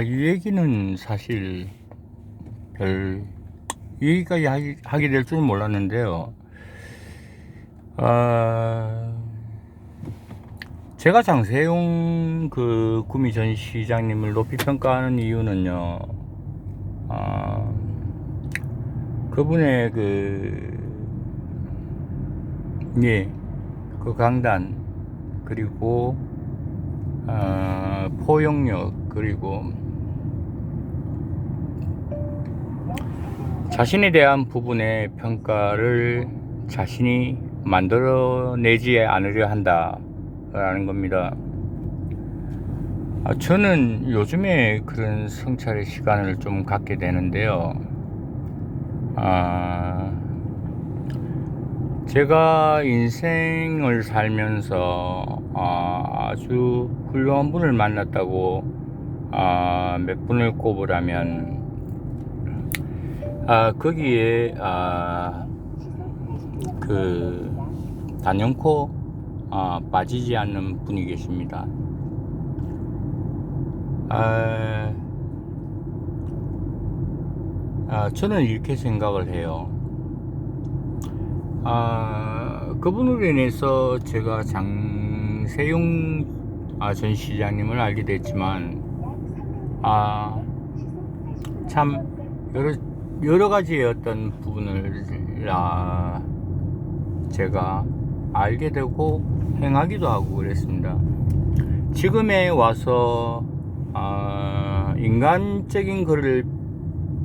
이 얘기는 사실 별 얘기까지 하게 될 줄은 몰랐는데요. 제가 장세용 구미 전 시장님을 높이 평가하는 이유는요. 그분의 그 강단, 그리고 포용력, 그리고 자신에 대한 부분의 평가를 자신이 만들어내지 않으려 한다라는 겁니다. 저는 요즘에 그런 성찰의 시간을 좀 갖게 되는데요. 제가 인생을 살면서 아주 훌륭한 분을 만났다고 몇 분을 꼽으라면 거기에 단연코 빠지지 않는 분이 계십니다. 저는 이렇게 생각을 해요. 그분으로 인해서 제가 장세용 전 시장님을 알게 됐지만 참 여러 가지의 어떤 부분을 제가 알게 되고 행하기도 하고 그랬습니다. 지금에 와서 인간적인 글을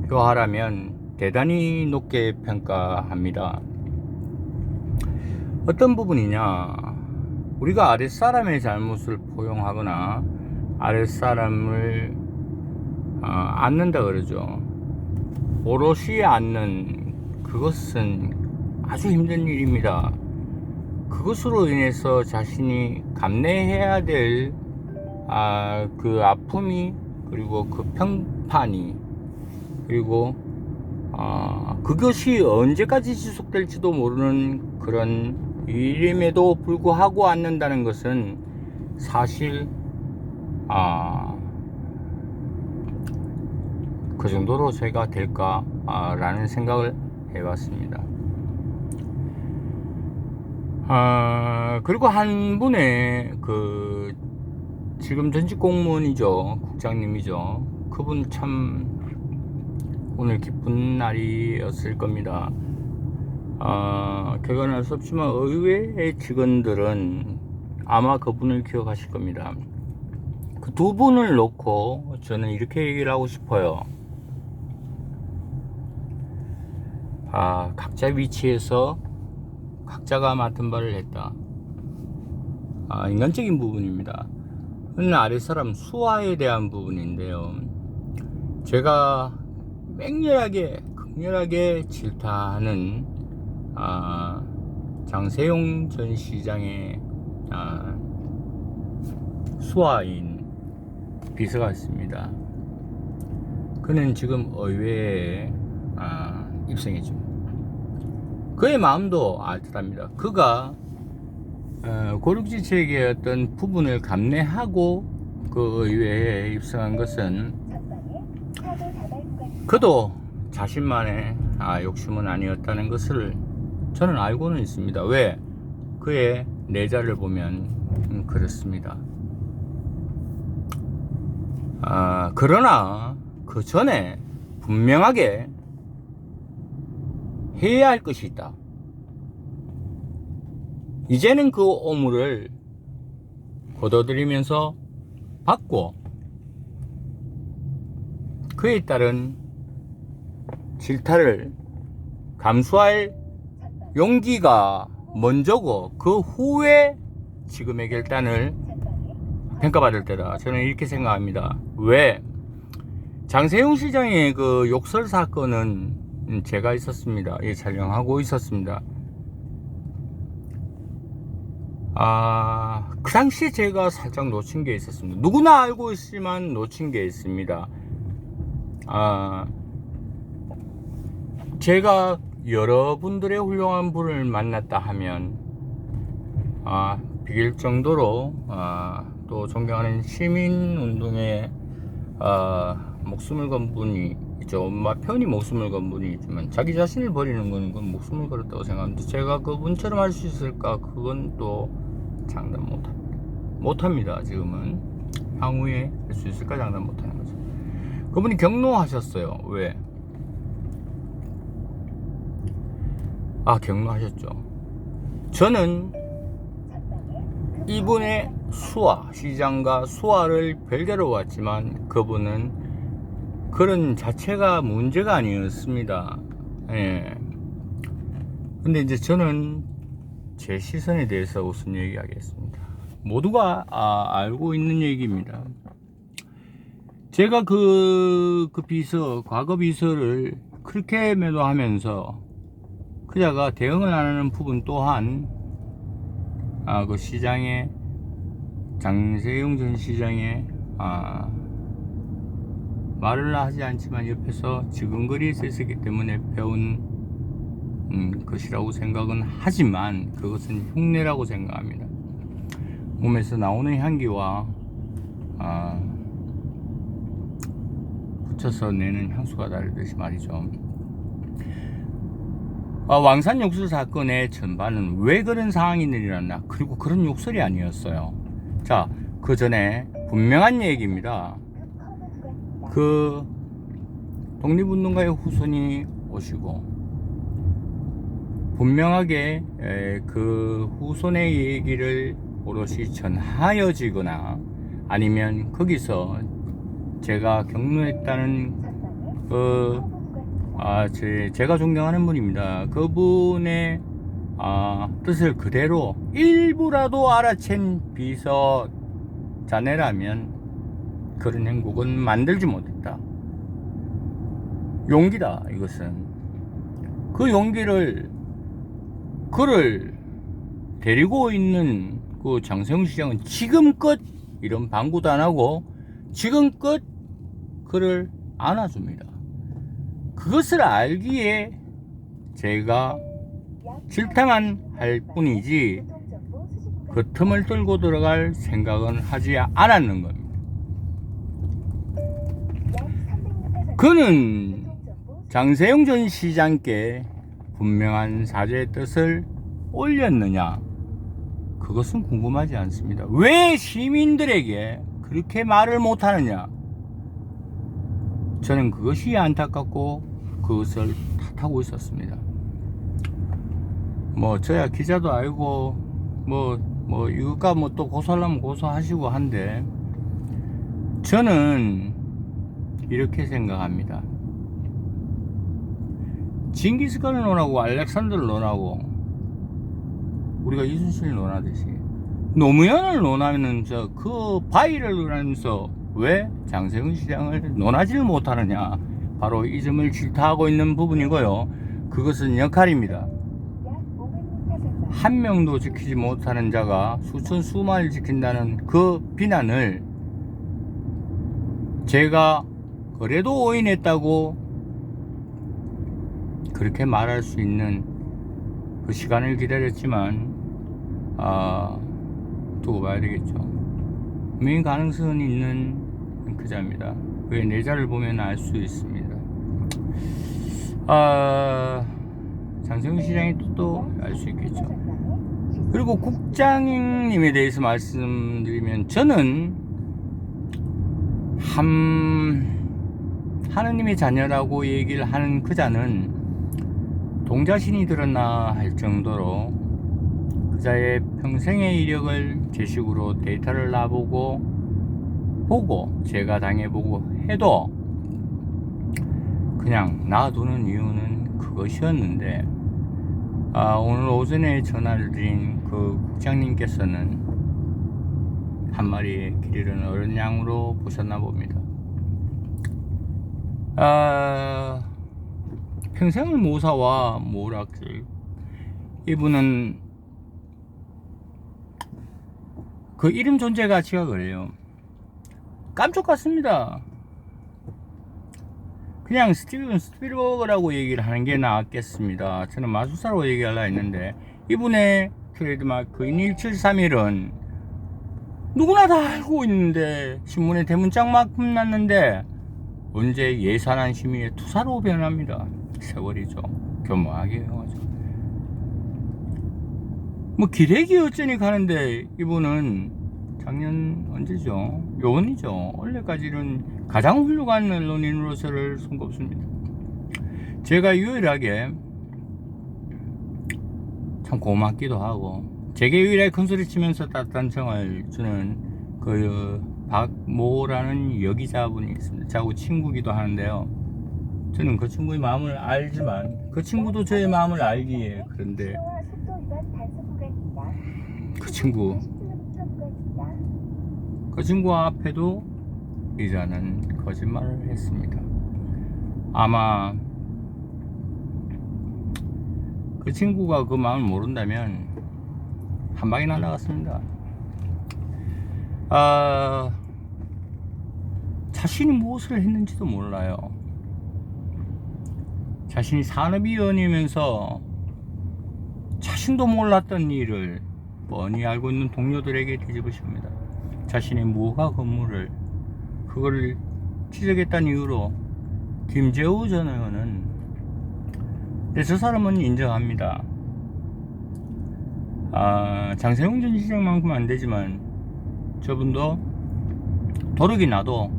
표하라면 대단히 높게 평가합니다. 어떤 부분이냐, 우리가 아랫사람의 잘못을 포용하거나 아랫사람을 앉는다 그러죠. 오롯이 앉는 그것은 아주 힘든 일입니다. 그것으로 인해서 자신이 감내해야 될 그 아픔이, 그리고 그 평판이, 그리고 그것이 언제까지 지속될지도 모르는 그런 일임에도 불구하고 앉는다는 것은 사실 그 정도로 제가 될까 라는 생각을 해봤습니다. 그리고 한 분의 지금 전직 공무원이죠, 국장님이죠. 그분 참 오늘 기쁜 날이었을 겁니다. 객관을 할 수 없지만 의외의 직원들은 아마 그분을 기억하실 겁니다. 그 두 분을 놓고 저는 이렇게 얘기를 하고 싶어요. 각자 위치에서 각자가 맡은 바를 했다. 인간적인 부분입니다. 그는 아랫사람 수하에 대한 부분인데요. 제가 극렬하게 질타하는 장세용 전 시장의 수하인 비서가 있습니다. 그는 지금 의회에 입성했죠. 그의 마음도 알듯합니다. 그가 고륙지책의 어떤 부분을 감내하고 그 의회에 입성한 것은 그도 자신만의 욕심은 아니었다는 것을 저는 알고는 있습니다. 왜? 그의 내자를 보면 그렇습니다. 그러나 그 전에 분명하게 해야 할 것이 있다. 이제는 그 오물을 거둬들이면서 받고 그에 따른 질타를 감수할 용기가 먼저고 그 후에 지금의 결단을 평가받을 때다. 저는 이렇게 생각합니다. 왜? 장세용 시장의 그 욕설 사건은 제가 있었습니다. 촬영하고 있었습니다. 그 당시에 제가 살짝 놓친 게 있었습니다. 누구나 알고 있지만 놓친 게 있습니다. 제가 여러분들의 훌륭한 분을 만났다 하면 비길 정도로 또 존경하는 시민운동의 목숨을 건 분이 있죠. 편히 목숨을 건 분이 있지만 자기 자신을 버리는 건 그건 목숨을 걸었다고 생각합니다. 제가 그분처럼 할 수 있을까? 그건 또 장담 못합니다. 지금은 향후에 할 수 있을까? 장담 못하는 거죠. 그분이 경로하셨어요. 왜? 경로하셨죠. 저는 이분의 시장과 수화를 별개로 봤지만 그분은 그런 자체가 문제가 아니었습니다. 예. 근데 이제 저는 제 시선에 대해서 우선 얘기하겠습니다. 모두가 알고 있는 얘기입니다. 제가 과거 비서를 그렇게 매도하면서 그자가 대응을 안 하는 부분 또한 그 시장에 장세용 전 시장에 말을 하지 않지만 옆에서 지근거리에 있었기 때문에 배운 것이라고 생각은 하지만 그것은 흉내라고 생각합니다. 몸에서 나오는 향기와 붙여서 내는 향수가 다르듯이 말이죠. 왕산 욕설 사건의 전반은 왜 그런 상황이 일어났나, 그리고 그런 욕설이 아니었어요. 자, 그 전에 분명한 얘기입니다. 그 독립운동가의 후손이 오시고 분명하게 그 후손의 얘기를 오롯이 전하여지거나 아니면 거기서 제가 경로했다는 제가 존경하는 분입니다. 그분의 뜻을 그대로 일부라도 알아챈 비서 자네라면 그런 행복은 만들지 못했다. 용기다. 이것은 그 용기를 그를 데리고 있는 그 장세용 시장은 지금껏 이런 방구도 안 하고 지금껏 그를 안아줍니다. 그것을 알기에 제가 질타만 할 뿐이지 그 틈을 뚫고 들어갈 생각은 하지 않았는 겁니다. 그는 장세용 전 시장께 분명한 사죄의 뜻을 올렸느냐? 그것은 궁금하지 않습니다. 왜 시민들에게 그렇게 말을 못하느냐? 저는 그것이 안타깝고 그것을 탓하고 있었습니다. 저야 기자도 알고 이거가 또 고소하려면 고소하시고 한데 저는 이렇게 생각합니다. 징기스칸을 논하고 알렉산더를 논하고 우리가 이순신을 논하듯이 노무현을 논하면은 그 바위를 논하면서 왜 장세용 시장을 논하지를 못하느냐, 바로 이 점을 질타하고 있는 부분이고요. 그것은 역할입니다. 한 명도 지키지 못하는 자가 수만을 지킨다는 그 비난을 제가 그래도 오인했다고 그렇게 말할 수 있는 그 시간을 기다렸지만 두고 봐야 되겠죠. 분명히 가능성은 있는 그자입니다. 왜 내자를 보면 알 수 있습니다. 장세용 시장의 뜻도 알 수 있겠죠. 그리고 국장님에 대해서 말씀드리면 저는 하느님의 자녀라고 얘기를 하는 그자는 동자신이 들었나 할 정도로 그자의 평생의 이력을 제 식으로 데이터를 보고 제가 당해보고 해도 그냥 놔두는 이유는 그것이었는데 오늘 오전에 전화를 드린 그 국장님께서는 한 마리의 길 잃은 어른 양으로 보셨나 봅니다. 평생을 모사와 모락질, 이분은 그 이름 존재 가치가 그래요. 깜짝 같습니다. 그냥 스티븐 스필버그라고 얘기를 하는 게 나았겠습니다. 저는 마술사로 얘기하려 했는데 이분의 트레이드마크인 1731은 누구나 다 알고 있는데 신문에 대문짝만큼 났는데 언제 예산한 시민의 투사로 변합니다. 세월이죠. 교묘하게 행하죠. 뭐 기레기 어쩌니 가는데 이분은 작년 언제죠? 요번이죠. 원래까지는 가장 훌륭한 언론인으로서를 손꼽습니다. 제가 유일하게 참 고맙기도 하고 제게 유일하게 큰소리 치면서 따뜻한 청을 주는 그 박모라는 여기자분이 있습니다. 저하고 친구기도 하는데요. 저는 그 친구의 마음을 알지만 그 친구도 저의 마음을 알기에 그런데 그 친구 앞에도 이자는 거짓말을 했습니다. 아마 그 친구가 그 마음을 모른다면 한 방에 날아갔습니다. 자신이 무엇을 했는지도 몰라요. 자신이 산업위원이면서 자신도 몰랐던 일을 뻔히 알고 있는 동료들에게 뒤집으십니다. 자신의 무허가 건물을 그걸 지적했다는 이유로 김재호 전 의원은 저 사람은 인정합니다. 장세용 전 시장만큼 안 되지만 저분도 도둑이 나도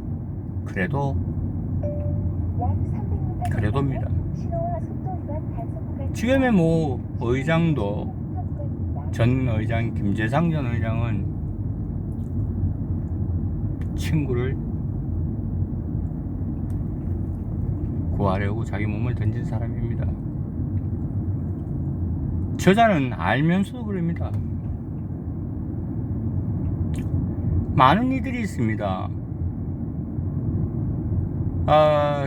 그래도입니다. 지금의 뭐 의장도 전 의장 김재상 전 의장은 친구를 구하려고 자기 몸을 던진 사람입니다. 저자는 알면서도 그럽니다. 많은 이들이 있습니다.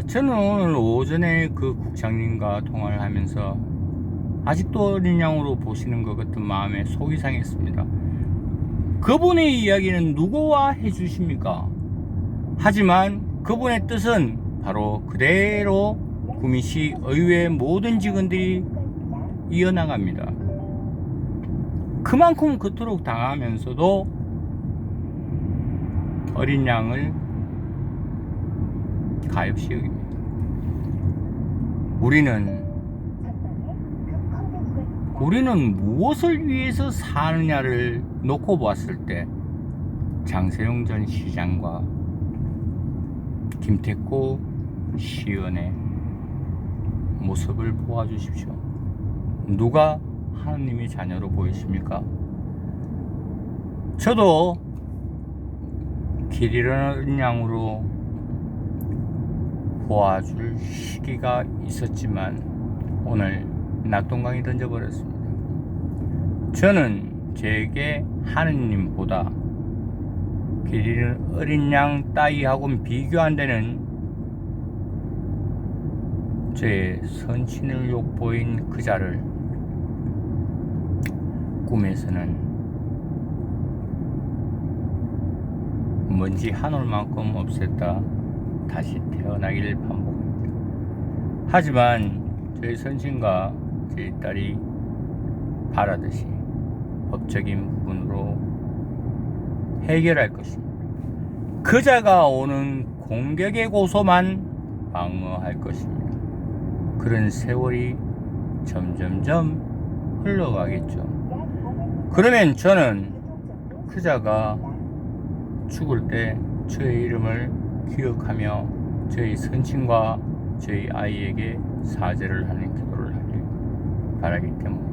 저는 오늘 오전에 그 국장님과 통화를 하면서 아직도 어린 양으로 보시는 것 같은 마음에 속이 상했습니다. 그분의 이야기는 누구와 해주십니까? 하지만 그분의 뜻은 바로 그대로 구미시 의회 모든 직원들이 이어나갑니다. 그만큼 그토록 당하면서도 어린 양을 가엾이 여깁니다. 우리는 무엇을 위해서 사느냐를 놓고 보았을 때 장세용 전 시장과 김태코 시의원의 모습을 보아주십시오. 누가 하느님의 자녀로 보이십니까? 저도 길 잃은 양으로 보아줄 시기가 있었지만 오늘 낙동강에 던져버렸습니다. 저는 제게 하느님보다 길 잃은 어린 양 따위하고는 비교 안 되는 제 선친을 욕보인 그 자를 꿈에서는 먼지 한 올만큼 없앴다 다시 태어나기를 반복합니다. 하지만 저희 선친과 저희 딸이 바라듯이 법적인 부분으로 해결할 것입니다. 그자가 오는 공격의 고소만 방어할 것입니다. 그런 세월이 점점점 흘러가겠죠. 그러면 저는 그자가 죽을 때 저의 이름을 기억하며 저희 선친과 저희 아이에게 사죄를 하는 기도를 하길 바라기 때문입니다.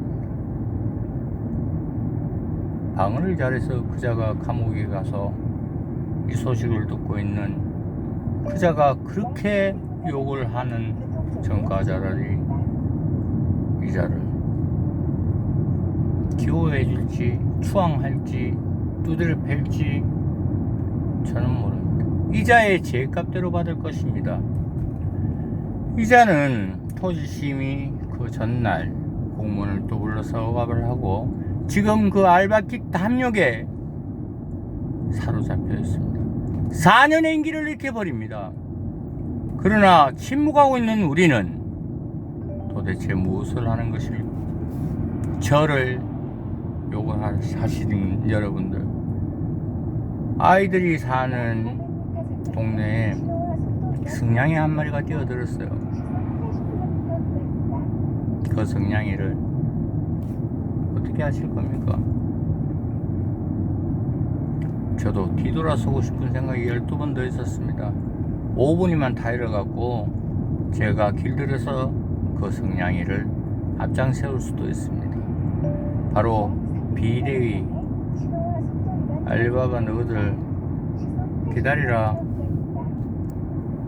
방언을 잘해서 그자가 감옥에 가서 이 소식을 듣고 있는 그자가 그렇게 욕을 하는 전과자들이 이 자를 기호해 줄지 추앙할지 두드려 팰지 저는 모릅니다. 이자의 제값대로 받을 것입니다. 이자는 토지심이 그 전날 공무원을 또 불러서 억압을 하고 지금 그 알바킥 담력에 사로잡혀 있습니다. 4년의 임기를 잃게 버립니다. 그러나 침묵하고 있는 우리는 도대체 무엇을 하는 것일까? 저를 욕을 하시는 여러분들, 아이들이 사는 동네에 승냥이 한 마리가 뛰어들었어요. 그 승냥이를 어떻게 하실 겁니까? 저도 뒤돌아서고 싶은 생각이 12번 더 있었습니다. 5분이면 타이를 갖고 제가 길들여서 그 승냥이를 앞장 세울 수도 있습니다. 바로 비대위 알리바바 너희들 기다리라.